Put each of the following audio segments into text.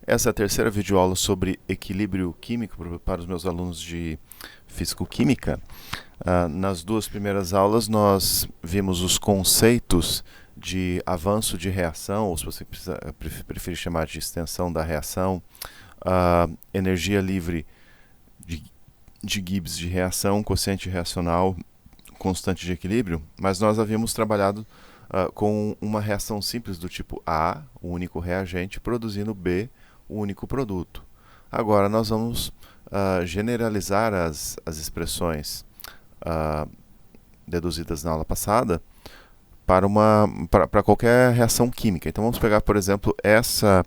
Essa é a terceira videoaula sobre equilíbrio químico para os meus alunos de Físico-Química. Nas duas primeiras aulas nós vimos os conceitos de avanço de reação, ou se você preferir chamar de extensão da reação, energia livre de Gibbs de reação, quociente reacional, constante de equilíbrio, mas nós havíamos trabalhado com uma reação simples do tipo A, o único reagente, produzindo B, o único produto. Agora nós vamos generalizar as expressões deduzidas na aula passada para qualquer reação química. Então vamos pegar, por exemplo, essa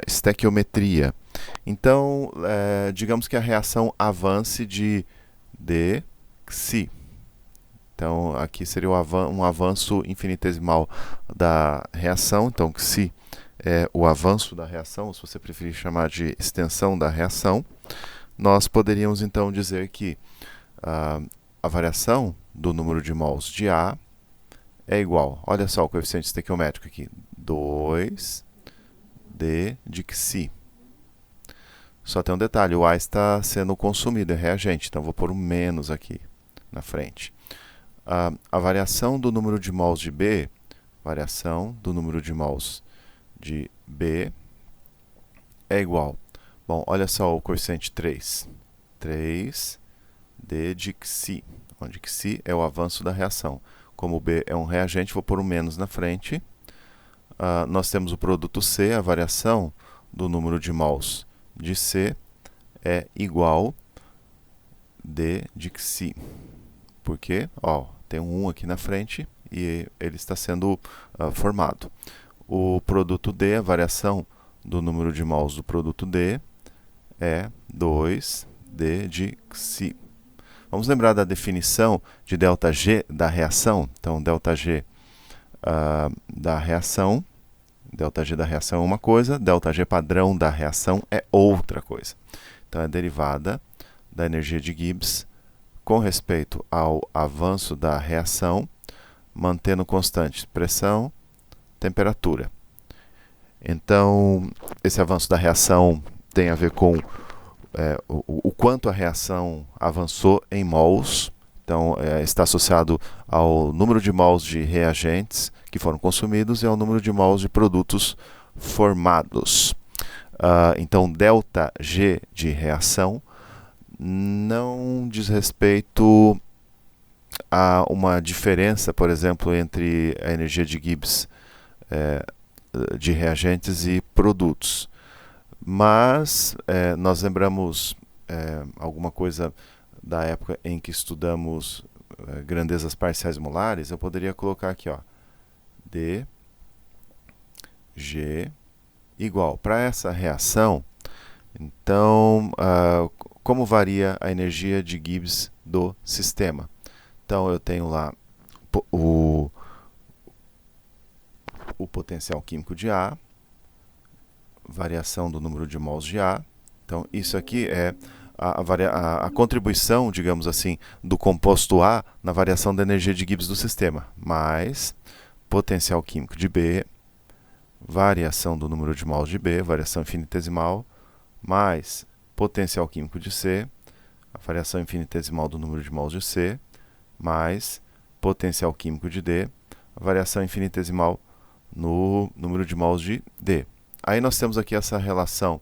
estequiometria. Então, digamos que a reação avance de dxi. Então, aqui seria um avanço infinitesimal da reação. Então, xi é o avanço da reação, ou se você preferir chamar de extensão da reação. Nós poderíamos, então, dizer que a variação do número de mols de A é igual, olha só o coeficiente estequiométrico aqui, 2d de xi. Só tem um detalhe, o A está sendo consumido, é reagente, então vou pôr um menos aqui na frente. A variação do número de mols de B, variação do número de mols de B é igual. Bom, olha só o coeficiente 3. 3d de xi, onde xi é o avanço da reação. Como o B é um reagente, vou pôr um menos na frente. Nós temos o produto C, a variação do número de mols de C é igual d de xi. Por quê? Tem um 1 aqui na frente e ele está sendo formado. O produto D, a variação do número de mols do produto D é 2d de xi. Vamos lembrar da definição de ΔG da reação. Então, ΔG da reação, ΔG da reação é uma coisa, ΔG padrão da reação é outra coisa. Então, é a derivada da energia de Gibbs com respeito ao avanço da reação, mantendo constante pressão, temperatura. Então, esse avanço da reação tem a ver com o quanto a reação avançou em mols. Então, está associado ao número de mols de reagentes que foram consumidos e ao número de mols de produtos formados. Então, ΔG de reação não diz respeito a uma diferença, por exemplo, entre a energia de Gibbs de reagentes e produtos. Mas nós lembramos alguma coisa da época em que estudamos grandezas parciais molares. Eu poderia colocar aqui, dg igual. Para essa reação, então, como varia a energia de Gibbs do sistema? Então, eu tenho lá o potencial químico de A, variação do número de mols de A. Então, isso aqui é a contribuição, digamos assim, do composto A na variação da energia de Gibbs do sistema, mais potencial químico de B, variação do número de mols de B, variação infinitesimal, mais potencial químico de C, a variação infinitesimal do número de mols de C, mais potencial químico de D, a variação infinitesimal no número de mols de D. Aí nós temos aqui essa relação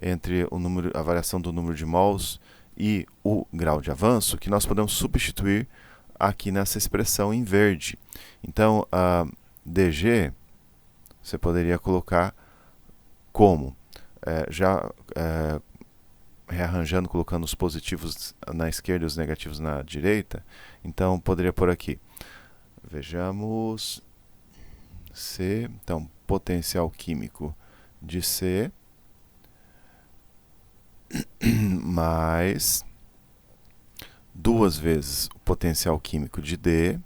entre a variação do número de mols e o grau de avanço, que nós podemos substituir aqui nessa expressão em verde. Então, dg, você poderia colocar como? Rearranjando, colocando os positivos na esquerda e os negativos na direita. Então, poderia pôr aqui. Vejamos. C, então, potencial químico de C mais 2 vezes o potencial químico de D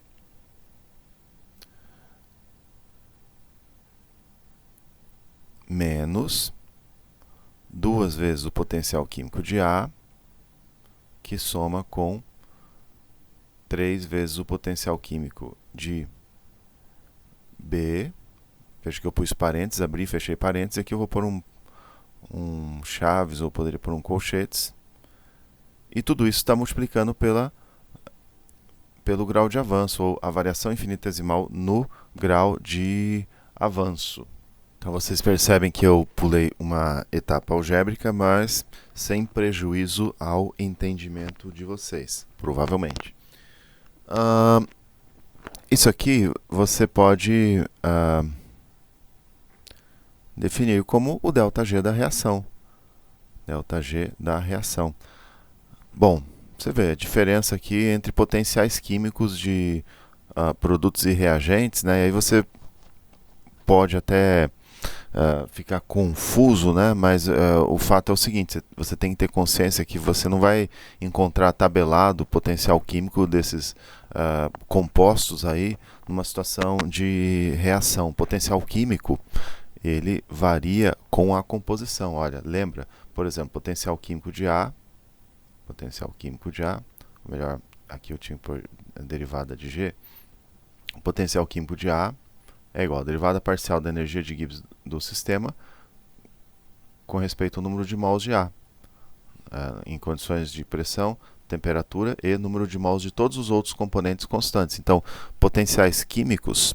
menos 2 vezes o potencial químico de A, que soma com 3 vezes o potencial químico de B. Veja que eu pus parênteses, abri, fechei parênteses, aqui eu vou pôr um chaves ou poderia pôr um colchetes. E tudo isso está multiplicando pelo grau de avanço, ou a variação infinitesimal no grau de avanço. Então vocês percebem que eu pulei uma etapa algébrica, mas sem prejuízo ao entendimento de vocês, provavelmente. Isso aqui você pode definir como o ΔG da reação. ΔG da reação. Bom, você vê a diferença aqui entre potenciais químicos de produtos e reagentes, né? E aí você pode até ficar confuso, né? Mas o fato é o seguinte: você tem que ter consciência que você não vai encontrar tabelado o potencial químico desses compostos aí numa situação de reação. O potencial químico ele varia com a composição. Olha, lembra, por exemplo, potencial químico de A, ou melhor, aqui eu tinha por derivada de G. O potencial químico de A é igual a derivada parcial da energia de Gibbs do sistema com respeito ao número de mols de A, em condições de pressão, temperatura e número de mols de todos os outros componentes constantes. Então, potenciais químicos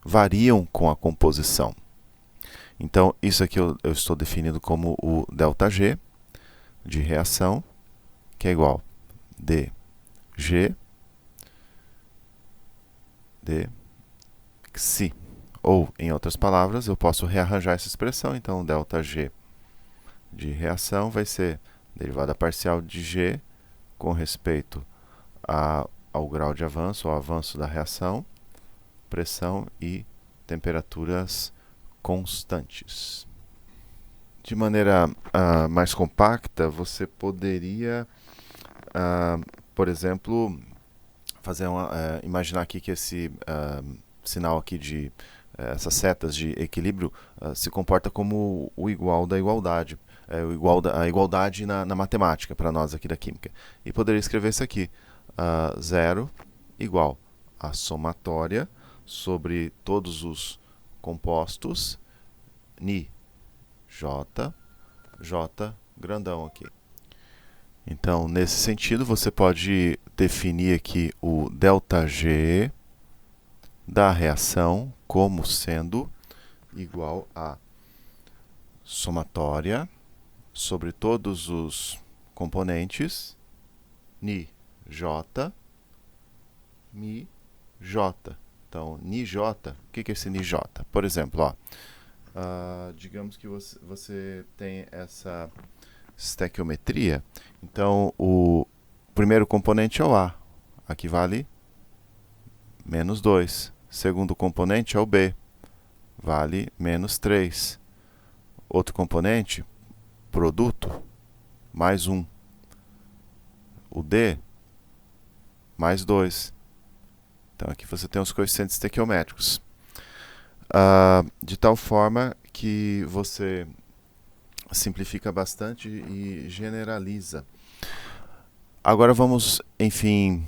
variam com a composição. Então, isso aqui eu estou definindo como o ΔG de reação, que é igual a dG dxi. Ou, em outras palavras, eu posso rearranjar essa expressão. Então, ΔG de reação vai ser derivada parcial de G com respeito ao grau de avanço, ao avanço da reação, pressão e temperaturas constantes. De maneira mais compacta, você poderia, por exemplo, imaginar aqui que esse sinal aqui de essas setas de equilíbrio se comporta como o igual da igualdade, a igualdade na matemática para nós aqui da química. E poderia escrever isso aqui: 0 igual a somatória sobre todos os compostos Ni J grandão aqui. Então, nesse sentido, você pode definir aqui o ΔG da reação como sendo igual a somatória sobre todos os componentes Ni J Mi J. Então, Ni J, o que é esse Ni J? Por exemplo, digamos que você tem essa estequiometria. Então, o primeiro componente é o A. Aqui vale menos 2. Segundo componente é o B. Vale menos 3. Outro componente, produto, mais 1. O D, mais 2. Então, aqui você tem os coeficientes estequiométricos. De tal forma que você simplifica bastante e generaliza. Agora vamos, enfim,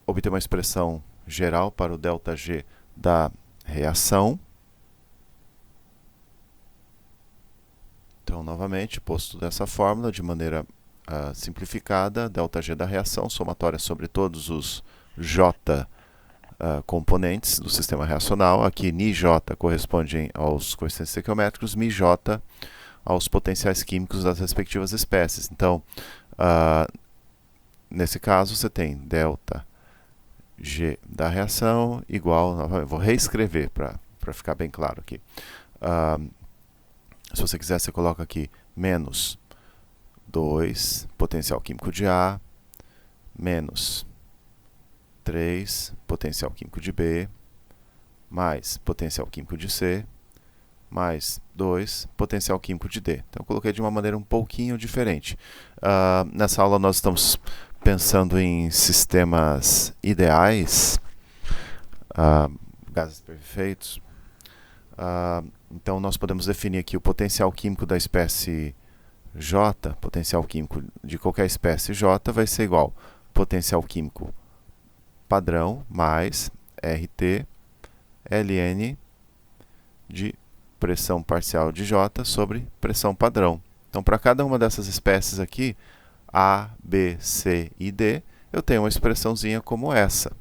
obter uma expressão geral para o ΔG da reação. Então, novamente, posto dessa fórmula, de maneira simplificada, ΔG da reação, somatória sobre todos os J componentes do sistema reacional. Aqui, NiJ corresponde aos coeficientes estequiométricos, MiJ aos potenciais químicos das respectivas espécies. Então, nesse caso, você tem ΔG da reação igual, vou reescrever para ficar bem claro aqui. Se você quiser, você coloca aqui menos 2, potencial químico de A, menos 3, potencial químico de B, mais potencial químico de C, mais 2, potencial químico de D. Então, eu coloquei de uma maneira um pouquinho diferente. Nessa aula, nós estamos pensando em sistemas ideais, gases perfeitos. Então, nós podemos definir aqui o potencial químico da espécie J, potencial químico de qualquer espécie J, vai ser igual potencial químico padrão mais RT ln de pressão parcial de J sobre pressão padrão. Então, para cada uma dessas espécies aqui, A, B, C e D, eu tenho uma expressãozinha como essa.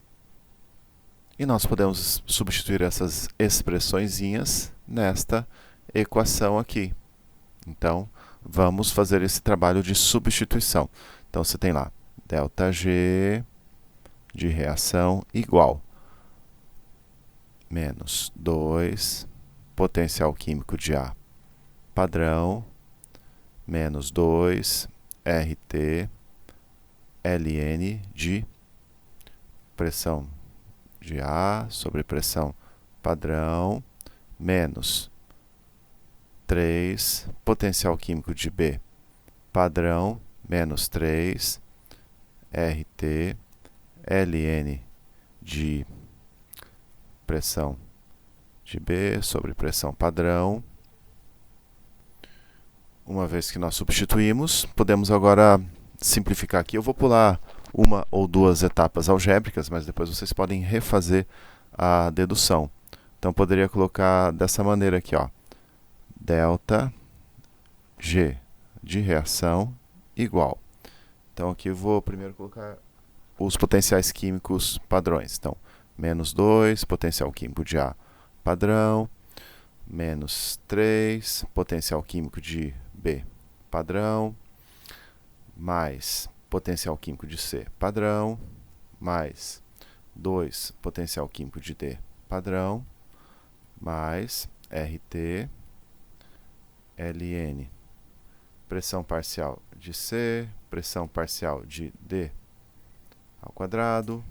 E nós podemos substituir essas expressõezinhas nesta equação aqui. Então, vamos fazer esse trabalho de substituição. Então, você tem lá ΔG de reação igual menos 2 potencial químico de A padrão menos 2 RT ln de pressão de A sobre pressão padrão menos 3 potencial químico de B padrão menos 3 RT ln de pressão de B sobre pressão padrão. Uma vez que nós substituímos, podemos agora simplificar aqui. Eu vou pular uma ou duas etapas algébricas, mas depois vocês podem refazer a dedução. Então, poderia colocar dessa maneira aqui, ó, ΔG de reação igual. Então, aqui eu vou primeiro colocar os potenciais químicos padrões. Então, menos 2, potencial químico de A padrão, menos 3, potencial químico de B padrão, mais potencial químico de C padrão, mais 2, potencial químico de D padrão, mais RT ln pressão parcial de C, pressão parcial de D ao quadrado,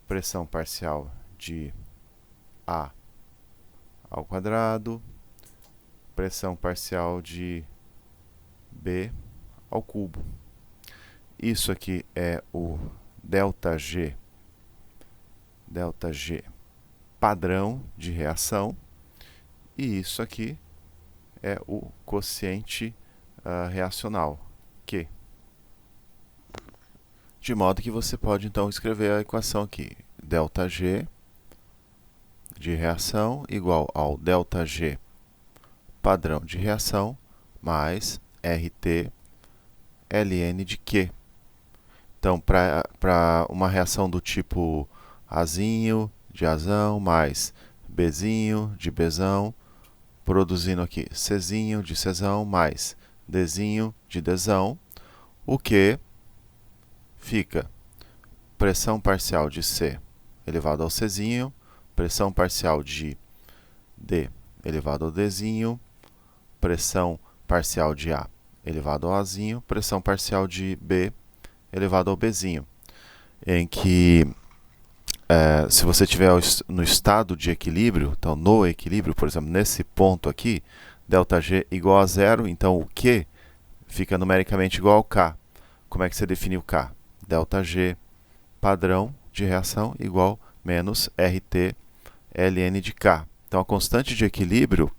pressão parcial de A ao quadrado, pressão parcial de B ao cubo. Isso aqui é o ΔG padrão de reação, e isso aqui é o quociente reacional, Q. De modo que você pode então escrever a equação aqui, ΔG de reação igual ao ΔG padrão de reação mais RT ln de Q. Então, para uma reação do tipo Azinho de Azão mais Bzinho de Bzão, produzindo aqui Czinho de Czão mais Dzinho de Dzão, o que fica pressão parcial de C elevado ao Czinho, pressão parcial de D elevado ao Dzinho, pressão parcial de A elevado ao Azinho, pressão parcial de B elevado ao Bzinho, em que se você estiver no estado de equilíbrio, então no equilíbrio, por exemplo, nesse ponto aqui, ΔG igual a zero, então o Q fica numericamente igual ao K. Como é que você define o K? ΔG padrão de reação igual menos RT ln de K. Então, a constante de equilíbrio,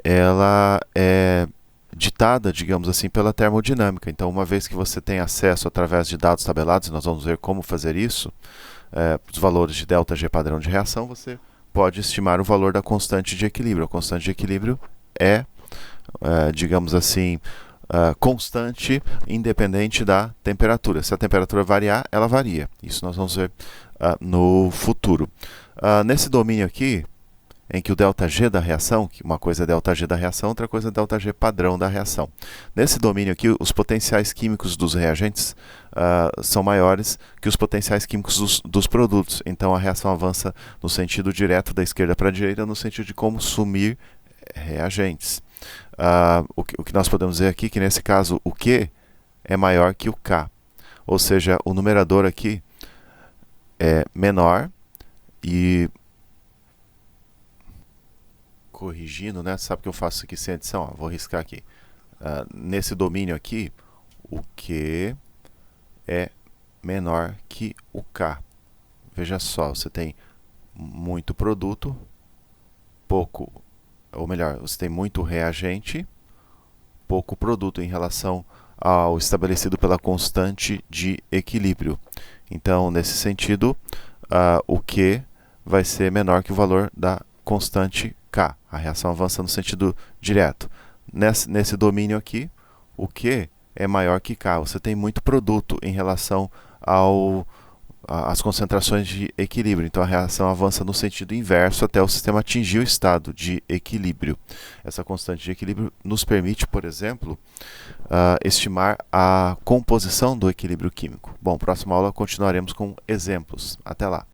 ela é ditada, digamos assim, pela termodinâmica. Então, uma vez que você tem acesso através de dados tabelados, nós vamos ver como fazer isso, os valores de ΔG padrão de reação, você pode estimar o valor da constante de equilíbrio. A constante de equilíbrio é, digamos assim, constante, independente da temperatura. Se a temperatura variar, ela varia. Isso nós vamos ver no futuro. Nesse domínio aqui, em que o ΔG da reação, que uma coisa é ΔG da reação, outra coisa é ΔG padrão da reação. Nesse domínio aqui, os potenciais químicos dos reagentes são maiores que os potenciais químicos dos produtos. Então, a reação avança no sentido direto da esquerda para a direita, no sentido de consumir reagentes. O que nós podemos dizer aqui, que nesse caso o Q é maior que o K. Ou seja, o numerador aqui é menor e... corrigindo, né? Sabe que eu faço isso aqui sem adição? Ó, vou riscar aqui. Nesse domínio aqui, o Q é menor que o K. Veja só, você tem muito produto, pouco, ou melhor, você tem muito reagente, pouco produto em relação ao estabelecido pela constante de equilíbrio. Então, nesse sentido, o Q vai ser menor que o valor da constante K. A reação avança no sentido direto. Nesse domínio aqui, o Q é maior que K. Você tem muito produto em relação às concentrações de equilíbrio. Então a reação avança no sentido inverso até o sistema atingir o estado de equilíbrio. Essa constante de equilíbrio nos permite, por exemplo, estimar a composição do equilíbrio químico. Bom, próxima aula continuaremos com exemplos. Até lá!